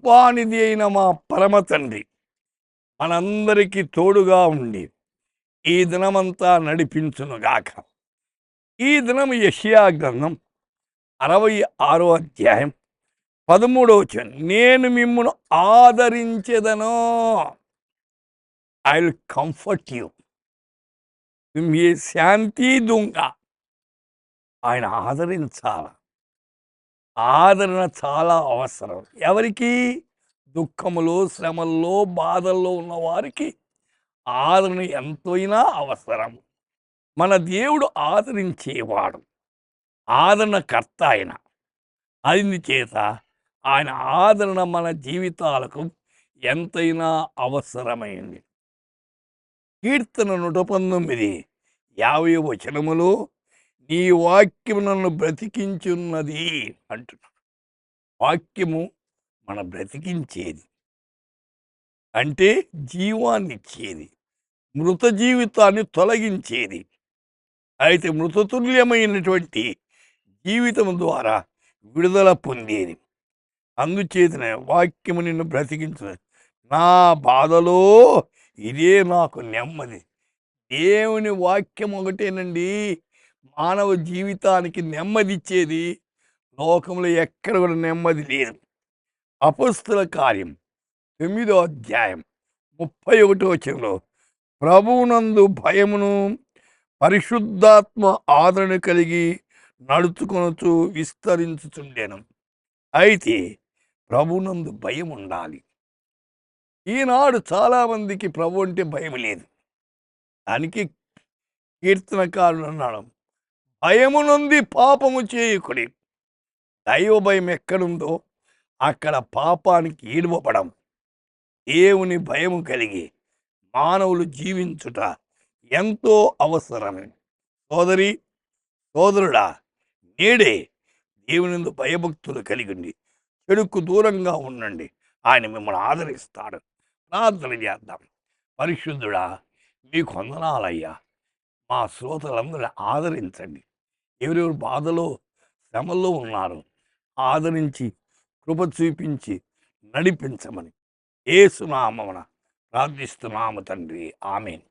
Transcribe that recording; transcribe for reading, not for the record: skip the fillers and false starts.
కృపానిధి అయిన మా పరమ తండ్రి మనందరికీ తోడుగా ఉండి ఈ దినమంతా నడిపించునుగాక. ఈ దినం యెషయా గ్రంథం 66వ అధ్యాయం 13వ వచనం. నేను మిమ్మును ఆదరించెదను. I will comfort you. మీ శాంతి దూంగా. ఆయన ఆదరించాల. ఆదరణ చాలా అవసరం. ఎవరికి? దుఃఖములో, శ్రమల్లో, బాధల్లో ఉన్న వారికి ఆదరణ ఎంతైనా అవసరం. మన దేవుడు ఆదరించేవాడు, ఆదరణకర్త ఆయన. అందుచేత ఆయన ఆదరణ మన జీవితాలకు ఎంతైనా అవసరమైంది. కీర్తన 119:50 వచనములో నీ వాక్యము నన్ను బ్రతికించున్నది అంటున్నాడు. వాక్యము మన బ్రతికించేది అంటే జీవాన్నిచ్చేది, మృత జీవితాన్ని తొలగించేది. అయితే మృతతుల్యమైనటువంటి జీవితం ద్వారా విడుదల పొందేది. అందుచేతనే వాక్యము నిన్ను బ్రతికించు. నా బాధలో ఇదే నాకు నెమ్మది. దేవుని వాక్యం ఒకటేనండి మానవ జీవితానికి నెమ్మదిచ్చేది. లోకంలో ఎక్కడ కూడా నెమ్మది లేదు. అపొస్తలుల కార్యం 9వ అధ్యాయం 31వ వచనంలో ప్రభువునందు భయమును పరిశుద్ధాత్మ ఆదరణ కలిగి నడుచుకొనుచు విస్తరించుచుండెను. అయితే ప్రభువునందు భయం ఉండాలి. ఈనాడు చాలామందికి ప్రభు అంటే భయం లేదు. దానికి కీర్తనకారుడు అన్నాడు, భయము నుండి పాపము చేయకుడి. దైవ భయం ఎక్కడుందో అక్కడ పాపానికి ఈడువపడం. దేవుని భయము కలిగి మానవులు జీవించుట ఎంతో అవసరమే. సోదరి సోదరుడా, నేడే దేవుని భయభక్తులు కలిగిండి చెడుకు దూరంగా ఉండండి. ఆయన మిమ్మల్ని ఆదరిస్తాడు. ప్రార్థన చేద్దాం. పరిశుద్ధుడా, మీకు వందనాలయ్యా. మా శ్రోతలందరూ ఆదరించండి. ఎవరెవరు బాధలో శ్రమల్లో ఉన్నారు ఆదరించి కృప చూపించి నడిపించమని యేసు నామమున ప్రార్థిస్తున్నాము తండ్రి. ఆమేన్.